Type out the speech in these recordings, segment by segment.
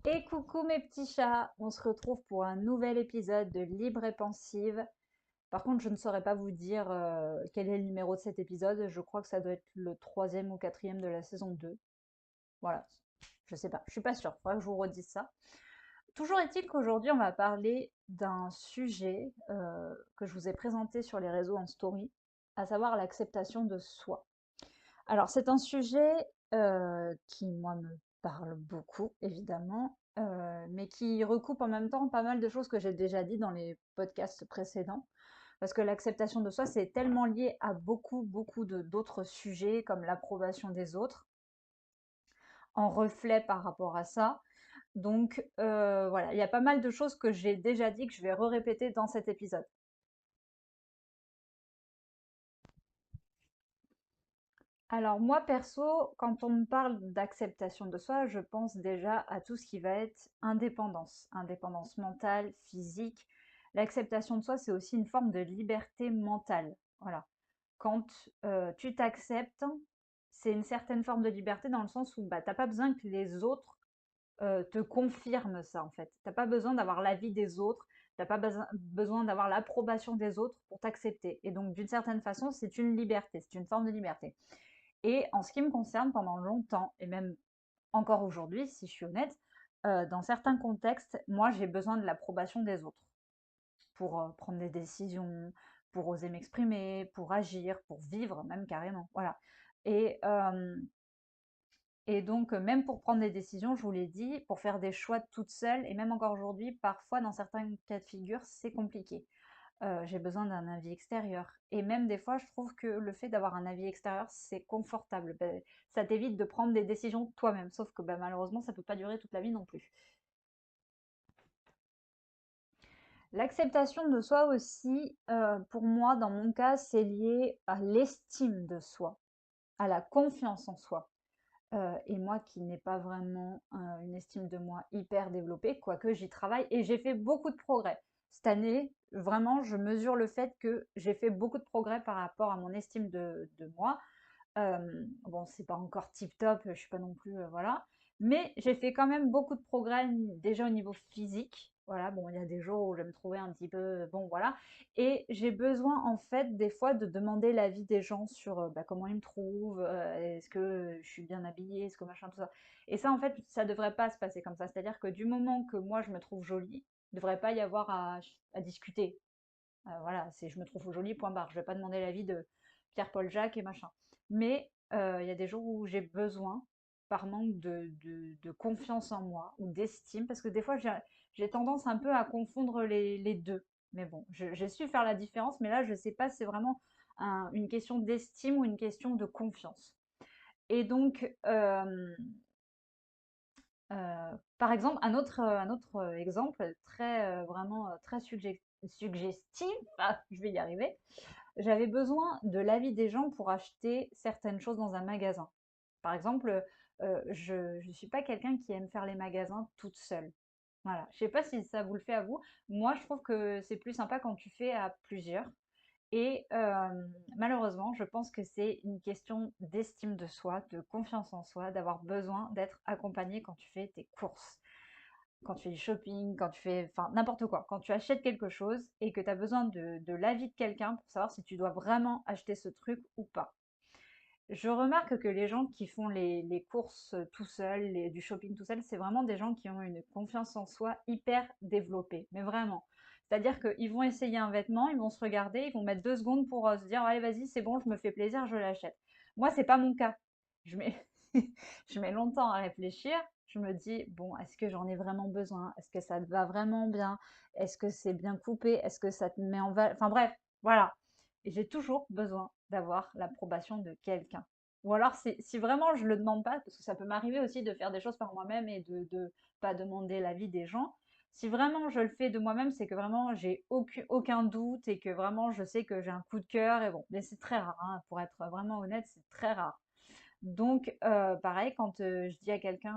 Et coucou mes petits chats, on se retrouve pour un nouvel épisode de Libre et Pensive. Par contre, je ne saurais pas vous dire quel est le numéro de cet épisode. Je crois que ça doit être le troisième ou quatrième de la saison 2. Voilà, je sais pas, je suis pas sûre, faudra que je vous redise ça. Toujours est-il qu'aujourd'hui, on va parler d'un sujet que je vous ai présenté sur les réseaux en story, à savoir l'acceptation de soi. Alors, c'est un sujet qui, moi, me parle beaucoup, évidemment, mais qui recoupe en même temps pas mal de choses que j'ai déjà dit dans les podcasts précédents. Parce que l'acceptation de soi, c'est tellement lié à beaucoup d'autres sujets, comme l'approbation des autres, en reflet par rapport à ça. Donc, voilà, il y a pas mal de choses que j'ai déjà dit que je vais répéter dans cet épisode. Alors moi perso, quand on me parle d'acceptation de soi, je pense déjà à tout ce qui va être indépendance, indépendance mentale, physique. L'acceptation de soi, c'est aussi une forme de liberté mentale. Voilà. Quand tu t'acceptes, c'est une certaine forme de liberté dans le sens où bah, t'as pas besoin que les autres te confirment ça en fait. T'as pas besoin d'avoir l'avis des autres, t'as pas besoin d'avoir l'approbation des autres pour t'accepter. Et donc d'une certaine façon, c'est une liberté, c'est une forme de liberté. Et en ce qui me concerne, pendant longtemps, et même encore aujourd'hui, si je suis honnête, dans certains contextes, moi, j'ai besoin de l'approbation des autres pour prendre des décisions, pour oser m'exprimer, pour agir, pour vivre même carrément. Voilà. Et, euh, et donc, même pour prendre des décisions, je vous l'ai dit, pour faire des choix toute seule, et même encore aujourd'hui, parfois, dans certains cas de figure, c'est compliqué. J'ai besoin d'un avis extérieur. Et même des fois, je trouve que le fait d'avoir un avis extérieur, c'est confortable. Ça t'évite de prendre des décisions toi-même. Sauf que malheureusement, ça peut pas durer toute la vie non plus. L'acceptation de soi aussi, pour moi, dans mon cas, c'est lié à l'estime de soi, à la confiance en soi. Et moi qui n'ai pas vraiment une estime de moi hyper développée, quoique j'y travaille et j'ai fait beaucoup de progrès. Cette année, vraiment, je mesure le fait que j'ai fait beaucoup de progrès par rapport à mon estime de moi. Bon, c'est pas encore tip top, je suis pas non plus, voilà. Mais j'ai fait quand même beaucoup de progrès déjà au niveau physique. Voilà, bon, il y a des jours où je vais me trouver un petit peu, bon, voilà. Et j'ai besoin, en fait, des fois, de demander l'avis des gens sur bah, comment ils me trouvent, est-ce que je suis bien habillée, est-ce que machin, tout ça. Et ça, en fait, ça devrait pas se passer comme ça. C'est-à-dire que du moment que moi, je me trouve jolie, il devrait pas y avoir à discuter. Voilà, c'est je me trouve jolie, point barre. Je vais pas demander l'avis de Pierre-Paul Jacques et machin. Mais il y a des jours où j'ai besoin, par manque de confiance en moi ou d'estime, parce que des fois j'ai tendance un peu à confondre les deux. Mais bon, j'ai su faire la différence, mais là je sais pas si c'est vraiment une question d'estime ou une question de confiance. Et donc, par exemple, un autre exemple très vraiment très suggestif, ah, je vais y arriver, j'avais besoin de l'avis des gens pour acheter certaines choses dans un magasin. Par exemple, je suis pas quelqu'un qui aime faire les magasins toute seule. Voilà, je sais pas si ça vous le fait à vous. Moi, je trouve que c'est plus sympa quand tu fais à plusieurs. Et malheureusement, je pense que c'est une question d'estime de soi, de confiance en soi, d'avoir besoin d'être accompagné quand tu fais tes courses, quand tu fais du shopping, quand tu fais, enfin, n'importe quoi, quand tu achètes quelque chose et que tu as besoin de l'avis de quelqu'un pour savoir si tu dois vraiment acheter ce truc ou pas. Je remarque que les gens qui font les courses tout seuls, du shopping tout seul, c'est vraiment des gens qui ont une confiance en soi hyper développée, mais vraiment. C'est-à-dire qu'ils vont essayer un vêtement, ils vont se regarder, ils vont mettre 2 secondes pour se dire allez vas-y c'est bon, je me fais plaisir, je l'achète. Moi c'est pas mon cas. Je mets, je mets longtemps à réfléchir. Je me dis bon est-ce que j'en ai vraiment besoin? Est-ce que ça te va vraiment bien? Est-ce que c'est bien coupé? Est-ce que ça te met en valeur? Enfin bref, voilà. Et j'ai toujours besoin d'avoir l'approbation de quelqu'un. Ou alors, si vraiment je le demande pas, parce que ça peut m'arriver aussi de faire des choses par moi-même et de pas demander l'avis des gens. Si vraiment je le fais de moi-même, c'est que vraiment j'ai aucun doute et que vraiment je sais que j'ai un coup de cœur. Et bon, mais c'est très rare, hein, pour être vraiment honnête, c'est très rare. Donc, pareil, quand je dis à quelqu'un,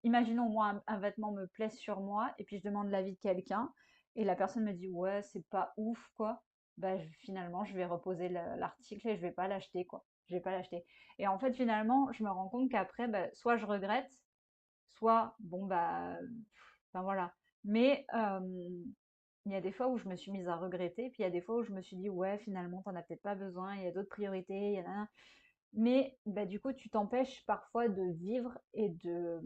imaginons moi un vêtement me plaît sur moi et puis je demande l'avis de quelqu'un et la personne me dit ouais, c'est pas ouf quoi. Bah, finalement, je vais reposer l'article et je vais pas l'acheter quoi. Je vais pas l'acheter. Et en fait, finalement, je me rends compte qu'après, bah, soit je regrette, soi, bon bah, enfin voilà. Mais il y a des fois où je me suis mise à regretter, puis il y a des fois où je me suis dit: «Ouais, finalement, t'en as peut-être pas besoin, il y a d'autres priorités, il y en a». Mais bah, du coup, tu t'empêches parfois de vivre et de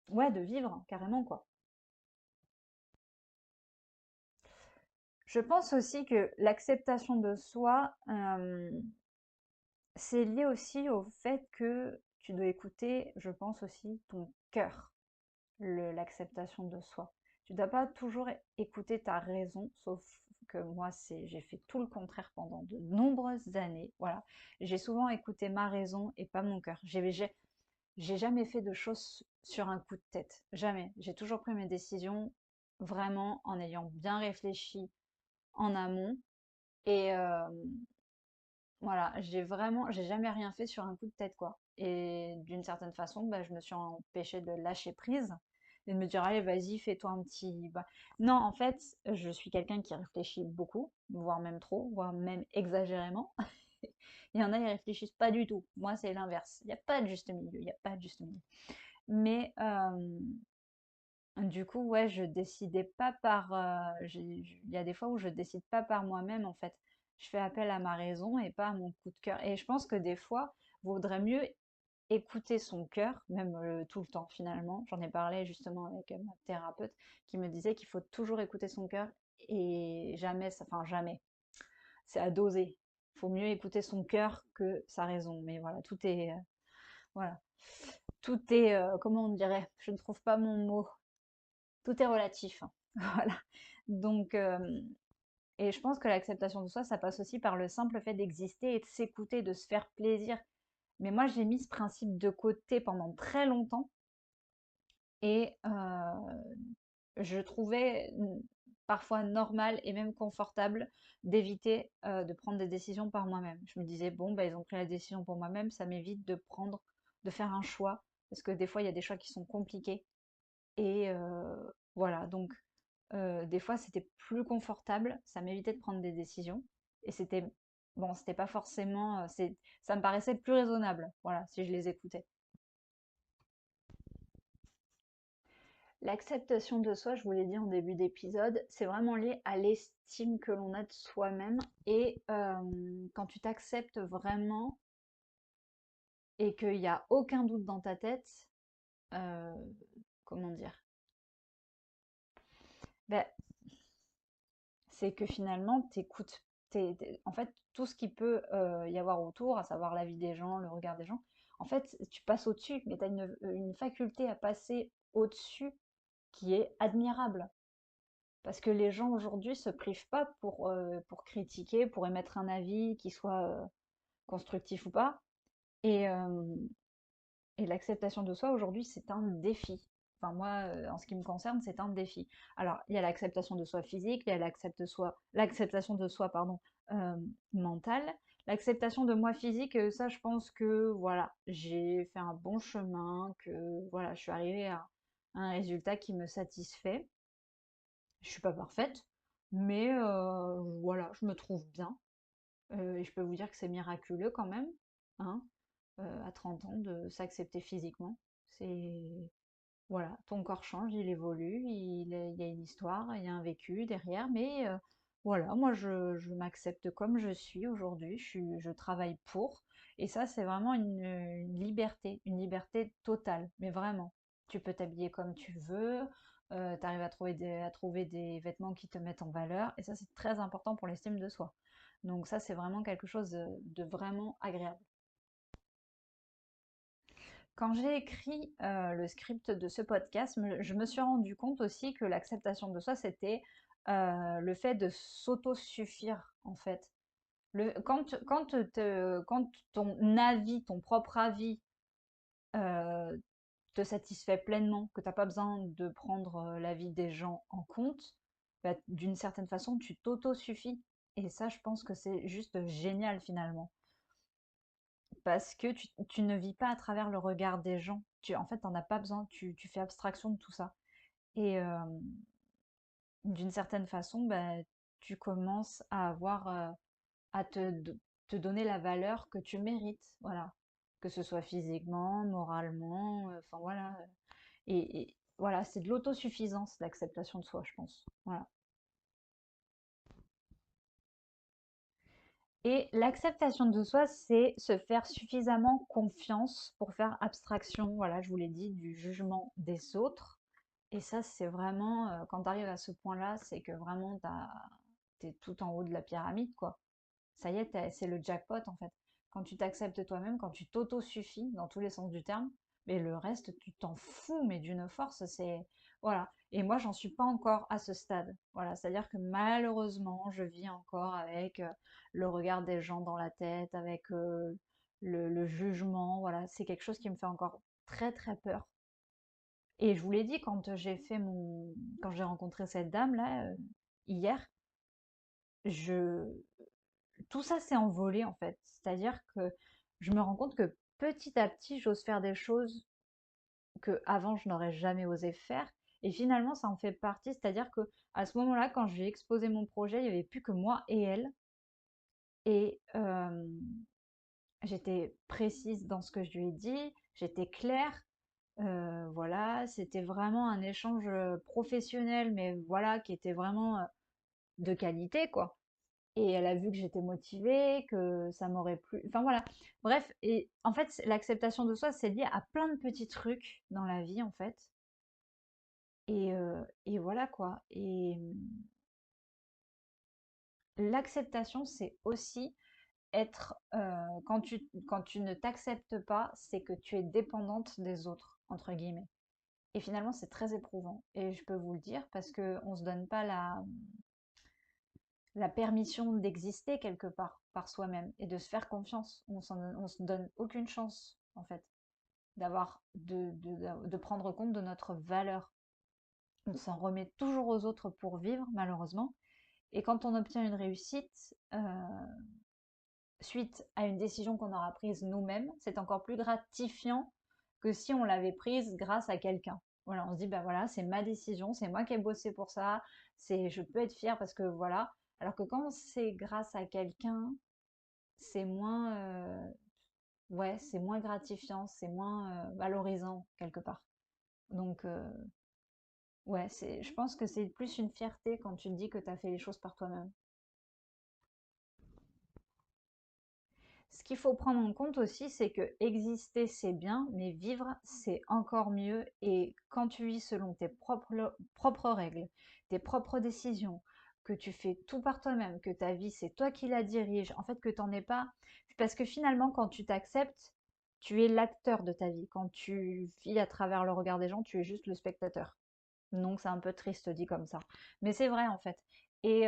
ouais, de vivre carrément, quoi. Je pense aussi que l'acceptation de soi, c'est lié aussi au fait que tu dois écouter, je pense aussi, ton cœur. L'acceptation de soi. Tu dois pas toujours écouter ta raison, sauf que moi, j'ai fait tout le contraire pendant de nombreuses années. Voilà. J'ai souvent écouté ma raison et pas mon cœur. J'ai jamais fait de choses sur un coup de tête. Jamais. J'ai toujours pris mes décisions vraiment en ayant bien réfléchi en amont. Et voilà, j'ai jamais rien fait sur un coup de tête, quoi. Et d'une certaine façon, bah, je me suis empêchée de lâcher prise et de me dire, allez, vas-y, fais-toi un petit. Bah, non, en fait, je suis quelqu'un qui réfléchit beaucoup, voire même trop, voire même exagérément. Il y en a, ils réfléchissent pas du tout. Moi, c'est l'inverse. Il n'y a pas de juste milieu. Il n'y a pas de juste milieu. Mais du coup, ouais, je décidais pas par. Il y a des fois où je décide pas par moi-même, en fait. Je fais appel à ma raison et pas à mon coup de cœur. Et je pense que des fois, vaudrait mieux écouter son cœur, même tout le temps finalement. J'en ai parlé justement avec ma thérapeute qui me disait qu'il faut toujours écouter son cœur et jamais, enfin jamais, c'est à doser. Il faut mieux écouter son cœur que sa raison. Mais voilà, voilà, tout est, comment on dirait, je ne trouve pas mon mot, tout est relatif, hein. Voilà. Donc, et je pense que l'acceptation de soi, ça passe aussi par le simple fait d'exister et de s'écouter, de se faire plaisir. Mais moi, j'ai mis ce principe de côté pendant très longtemps et je trouvais parfois normal et même confortable d'éviter de prendre des décisions par moi-même. Je me disais, bon, bah, ils ont pris la décision pour moi-même, ça m'évite de faire un choix, parce que des fois, il y a des choix qui sont compliqués. Et voilà, donc des fois, c'était plus confortable, ça m'évitait de prendre des décisions. Et bon, c'était pas forcément, ça me paraissait plus raisonnable, voilà, si je les écoutais. L'acceptation de soi, je vous l'ai dit en début d'épisode, c'est vraiment lié à l'estime que l'on a de soi-même. Et quand tu t'acceptes vraiment et qu'il n'y a aucun doute dans ta tête, euh, comment dire, ben, c'est que finalement, t'écoutes, en fait, tout ce qui peut y avoir autour, à savoir la vie des gens, le regard des gens, en fait, tu passes au-dessus, mais tu as une faculté à passer au-dessus qui est admirable. Parce que les gens aujourd'hui se privent pas pour critiquer, pour émettre un avis qui soit constructif ou pas. Et, l'acceptation de soi aujourd'hui, c'est un défi. Enfin, moi, en ce qui me concerne, c'est un défi. Alors, il y a l'acceptation de soi physique, il y a l'acceptation de soi, pardon, euh, mentale. L'acceptation de moi physique, ça, je pense que voilà, j'ai fait un bon chemin, que voilà, je suis arrivée à un résultat qui me satisfait. Je suis pas parfaite, mais voilà, je me trouve bien. Et je peux vous dire que c'est miraculeux quand même, hein, à 30 ans de s'accepter physiquement. C'est voilà, ton corps change, il évolue, il y a une histoire, il y a un vécu derrière, mais voilà, moi je m'accepte comme je suis aujourd'hui, je travaille pour, et ça c'est vraiment une liberté totale, mais vraiment. Tu peux t'habiller comme tu veux, tu arrives à trouver des vêtements qui te mettent en valeur, et ça c'est très important pour l'estime de soi. Donc ça c'est vraiment quelque chose de vraiment agréable. Quand j'ai écrit le script de ce podcast, je me suis rendu compte aussi que l'acceptation de soi, c'était le fait de s'auto-suffire, en fait. Quand ton avis, ton propre avis, euh, te satisfait pleinement, que tu n'as pas besoin de prendre l'avis des gens en compte, bah, d'une certaine façon, tu t'auto-suffis. Et ça, je pense que c'est juste génial finalement. Parce que tu ne vis pas à travers le regard des gens. En fait, tu n'en as pas besoin, tu fais abstraction de tout ça. Et d'une certaine façon, bah, tu commences à avoir, à te donner la valeur que tu mérites. Voilà. que ce soit physiquement, moralement, enfin voilà. Et voilà, c'est de l'autosuffisance, l'acceptation de soi, je pense. Voilà. Et l'acceptation de soi, c'est se faire suffisamment confiance pour faire abstraction, voilà, je vous l'ai dit, du jugement des autres. Et ça, c'est vraiment, quand tu arrives à ce point-là, c'est que vraiment, t'es tout en haut de la pyramide, quoi. Ça y est, c'est le jackpot, en fait. Quand tu t'acceptes toi-même, quand tu t'auto-suffis, dans tous les sens du terme, mais le reste, tu t'en fous, mais d'une force, c'est... Voilà. Et moi, j'en suis pas encore à ce stade. Voilà. C'est-à-dire que malheureusement, je vis encore avec le regard des gens dans la tête, avec le jugement. Voilà. C'est quelque chose qui me fait encore très, très peur. Et je vous l'ai dit, quand j'ai rencontré cette dame-là, hier, je, tout ça s'est envolé en fait. C'est-à-dire que je me rends compte que petit à petit, j'ose faire des choses que avant je n'aurais jamais osé faire. Et finalement, ça en fait partie. C'est-à-dire que à ce moment-là, quand je lui ai exposé mon projet, il n'y avait plus que moi et elle. Et j'étais précise dans ce que je lui ai dit, j'étais claire. Voilà, c'était vraiment un échange professionnel, mais voilà, qui était vraiment de qualité, quoi. Et elle a vu que j'étais motivée, que ça m'aurait plu. Enfin voilà. Bref, et en fait, l'acceptation de soi, c'est lié à plein de petits trucs dans la vie, en fait. Et voilà quoi. Et l'acceptation, c'est aussi être, quand tu ne t'acceptes pas, c'est que tu es dépendante des autres, entre guillemets. Et finalement, c'est très éprouvant. Et je peux vous le dire parce qu'on ne se donne pas la permission d'exister quelque part par soi-même et de se faire confiance. On se donne aucune chance, en fait, de prendre compte de notre valeur. On s'en remet toujours aux autres pour vivre, malheureusement. Et quand on obtient une réussite, suite à une décision qu'on aura prise nous-mêmes, c'est encore plus gratifiant que si on l'avait prise grâce à quelqu'un. Voilà, on se dit, ben voilà, c'est ma décision, c'est moi qui ai bossé pour ça, je peux être fière parce que voilà. Alors que quand c'est grâce à quelqu'un, c'est moins, ouais, c'est moins gratifiant, c'est moins valorisant quelque part. Donc, ouais, je pense que c'est plus une fierté quand tu te dis que tu as fait les choses par toi-même. Ce qu'il faut prendre en compte aussi, c'est que exister, c'est bien, mais vivre, c'est encore mieux. Et quand tu vis selon tes propres règles, tes propres décisions, que tu fais tout par toi-même, que ta vie, c'est toi qui la dirige, en fait, que tu n'en es pas... Parce que finalement, quand tu t'acceptes, tu es l'acteur de ta vie. Quand tu vis à travers le regard des gens, tu es juste le spectateur. Donc, c'est un peu triste dit comme ça. Mais c'est vrai, en fait. Et,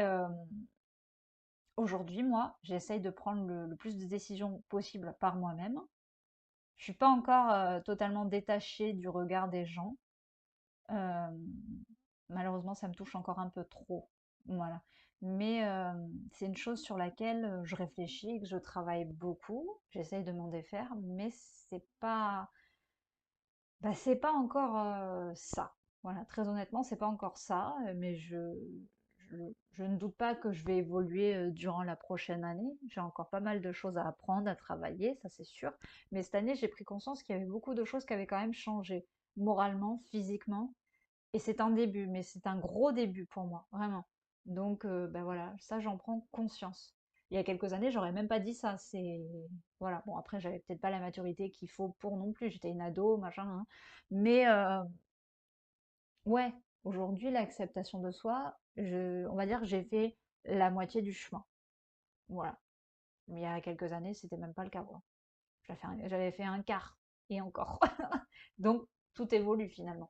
aujourd'hui, moi, j'essaye de prendre le plus de décisions possible par moi-même. Je suis pas encore totalement détachée du regard des gens. Euh, Malheureusement, ça me touche encore un peu trop. Voilà. Mais c'est une chose sur laquelle je réfléchis et que je travaille beaucoup. J'essaye de m'en défaire, mais c'est pas encore ça. Voilà, très honnêtement, c'est pas encore ça, mais je, je ne doute pas que je vais évoluer durant la prochaine année. J'ai encore pas mal de choses à apprendre, à travailler, ça c'est sûr. Mais cette année, j'ai pris conscience qu'il y avait beaucoup de choses qui avaient quand même changé, moralement, physiquement. Et c'est un début, mais c'est un gros début pour moi, vraiment. Donc, ben voilà, ça j'en prends conscience. Il y a quelques années, j'aurais même pas dit ça. Voilà. Bon, après, j'avais peut-être pas la maturité qu'il faut pour non plus. J'étais une ado, machin, hein. Mais ouais, aujourd'hui, l'acceptation de soi, on va dire que j'ai fait la moitié du chemin. Voilà. Mais il y a quelques années, c'était même pas le cas, quoi. J'avais fait un quart et encore. Donc, tout évolue finalement.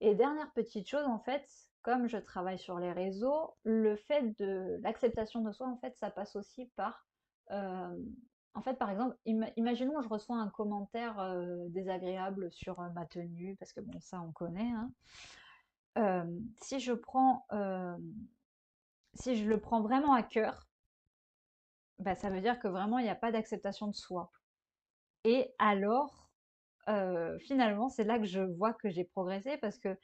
Et dernière petite chose, en fait, comme je travaille sur les réseaux, le fait de l'acceptation de soi, en fait, ça passe aussi par, euh, en fait, par exemple, imaginons je reçois un commentaire désagréable sur ma tenue, parce que bon, ça on connaît, hein. Euh, si je prends, si je le prends vraiment à cœur, bah, ça veut dire que vraiment il n'y a pas d'acceptation de soi. Et alors, finalement, c'est là que je vois que j'ai progressé parce que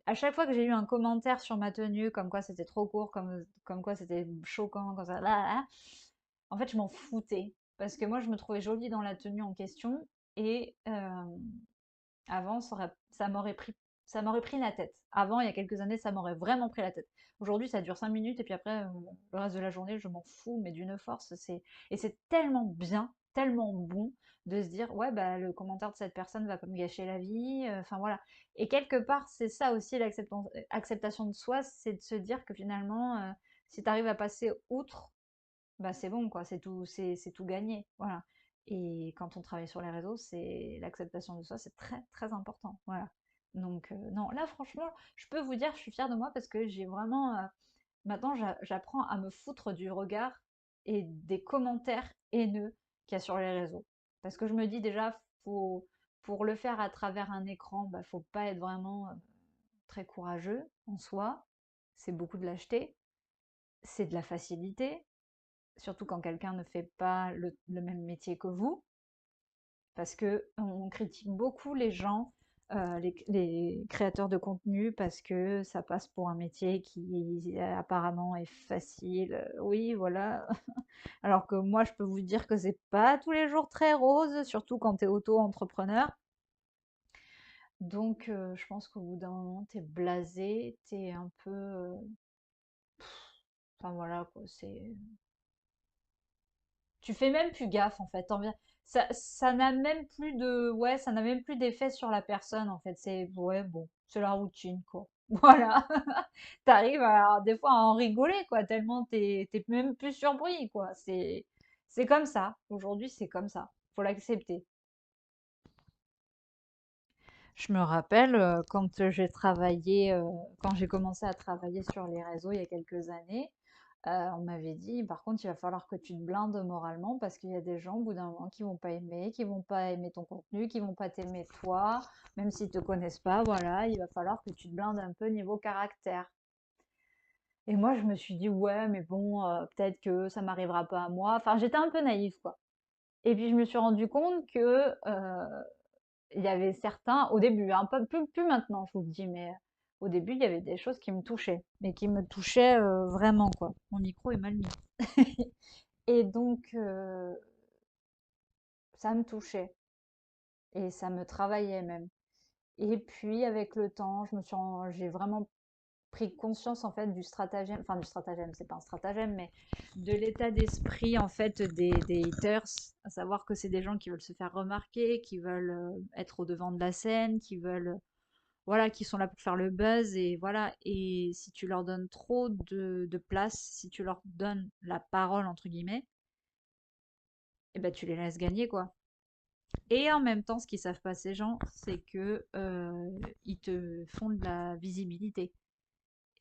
à chaque fois que j'ai eu un commentaire sur ma tenue, comme quoi c'était trop court, comme quoi c'était choquant, comme ça, là, là, En fait, je m'en foutais parce que moi, je me trouvais jolie dans la tenue en question et avant, ça m'aurait pris la tête. Avant, il y a quelques années, ça m'aurait vraiment pris la tête. Aujourd'hui, ça dure 5 minutes et puis après, le reste de la journée, je m'en fous, mais d'une force. Et c'est tellement bien, tellement bon de se dire, ouais, bah, le commentaire de cette personne va pas me gâcher la vie. Enfin, voilà. Et quelque part, c'est ça aussi l'acceptation de soi, c'est de se dire que finalement, si tu arrives à passer outre, bah, c'est bon quoi, c'est tout gagné, voilà. Et quand on travaille sur les réseaux, c'est l'acceptation de soi, c'est très, très important, voilà. Donc non, là franchement, je peux vous dire, je suis fière de moi parce que j'ai vraiment, maintenant j'apprends à me foutre du regard et des commentaires haineux qu'il y a sur les réseaux. Parce que je me dis déjà, faut pour le faire à travers un écran, bah, faut pas être vraiment, très courageux en soi. C'est beaucoup de lâcheté, c'est de la facilité. Surtout quand quelqu'un ne fait pas le même métier que vous, parce que on critique beaucoup les gens, les créateurs de contenu, parce que ça passe pour un métier qui apparemment est facile. Oui, voilà. Alors que moi, je peux vous dire que c'est pas tous les jours très rose, surtout quand tu es auto-entrepreneur. Donc, je pense qu'au bout d'un moment, t'es blasé, t'es un peu, enfin voilà quoi, c'est tu fais même plus gaffe en fait. Ça n'a même plus de, ouais, ça n'a même plus d'effet sur la personne en fait. C'est, ouais, bon, c'est la routine quoi. Voilà. T'arrives à, des fois à en rigoler quoi, tellement t'es même plus surpris quoi. C'est comme ça. Aujourd'hui, c'est comme ça. Faut l'accepter. Je me rappelle quand j'ai travaillé, quand j'ai commencé à travailler sur les réseaux il y a quelques années, on m'avait dit: «Par contre, il va falloir que tu te blindes moralement parce qu'il y a des gens, au bout d'un moment, qui vont pas aimer ton contenu, qui vont pas t'aimer toi, même s'ils te connaissent pas, voilà, il va falloir que tu te blindes un peu niveau caractère». Et moi, je me suis dit: «Ouais, mais bon, peut-être que ça m'arrivera pas à moi». Enfin, j'étais un peu naïve, quoi. Et puis je me suis rendu compte que, il y avait certains au début, hein, pas plus maintenant, je vous le dis, mais au début, il y avait des choses qui me touchaient, mais qui me touchaient, vraiment, quoi. Mon micro est mal mis. Et donc, ça me touchait et ça me travaillait même. Et puis avec le temps, j'ai vraiment pris conscience en fait du stratagème, enfin du stratagème, c'est pas un stratagème, mais de l'état d'esprit en fait des haters, à savoir que c'est des gens qui veulent se faire remarquer, qui veulent être au devant de la scène, qui veulent, voilà, qui sont là pour faire le buzz et voilà. Et si tu leur donnes trop de place, si tu leur donnes la parole entre guillemets, et ben tu les laisses gagner quoi. Et en même temps, ce qu'ils savent pas ces gens, c'est que ils te font de la visibilité.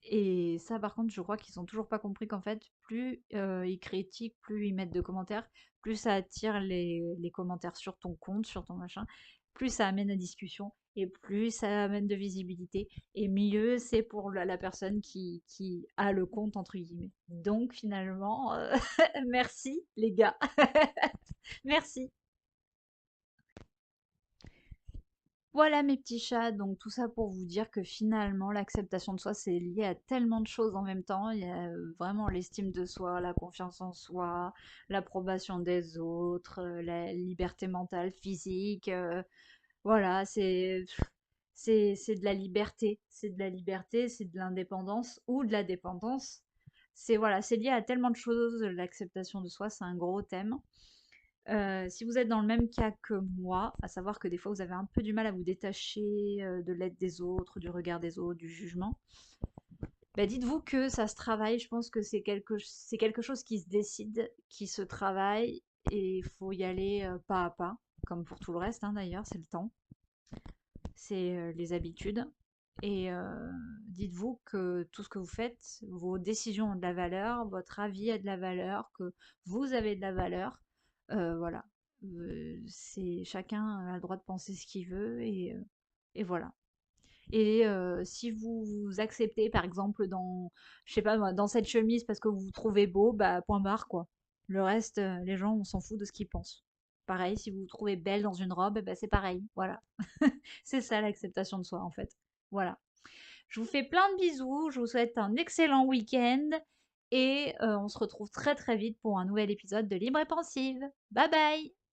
Et ça, par contre, je crois qu'ils ont toujours pas compris qu'en fait, plus ils critiquent, plus ils mettent de commentaires, plus ça attire les commentaires sur ton compte, sur ton machin, plus ça amène à discussion et plus ça amène de visibilité et mieux c'est pour la personne qui a le compte entre guillemets. Donc finalement, merci les gars, merci. Voilà mes petits chats, donc tout ça pour vous dire que finalement l'acceptation de soi c'est lié à tellement de choses en même temps. Il y a vraiment l'estime de soi, la confiance en soi, l'approbation des autres, la liberté mentale, physique. Voilà, c'est de la liberté, c'est de la liberté, c'est de l'indépendance ou de la dépendance. C'est voilà, c'est lié à tellement de choses. L'acceptation de soi, c'est un gros thème. Si vous êtes dans le même cas que moi, à savoir que des fois vous avez un peu du mal à vous détacher de l'aide des autres, du regard des autres, du jugement, bah dites-vous que ça se travaille. Je pense que c'est quelque chose qui se décide, qui se travaille, et il faut y aller pas à pas, comme pour tout le reste hein, d'ailleurs, c'est le temps, c'est les habitudes. Et dites-vous que tout ce que vous faites, vos décisions ont de la valeur, votre avis a de la valeur, que vous avez de la valeur. Voilà. C'est chacun a le droit de penser ce qu'il veut et voilà. Et si vous acceptez, par exemple, dans, je sais pas moi, dans cette chemise parce que vous vous trouvez beau, bah point barre quoi. Le reste, les gens, on s'en fout de ce qu'ils pensent. Pareil, si vous vous trouvez belle dans une robe, bah, c'est pareil. Voilà. C'est ça l'acceptation de soi en fait. Voilà. Je vous fais plein de bisous, je vous souhaite un excellent week-end et on se retrouve très, très vite pour un nouvel épisode de Libre et Pensive. Bye bye!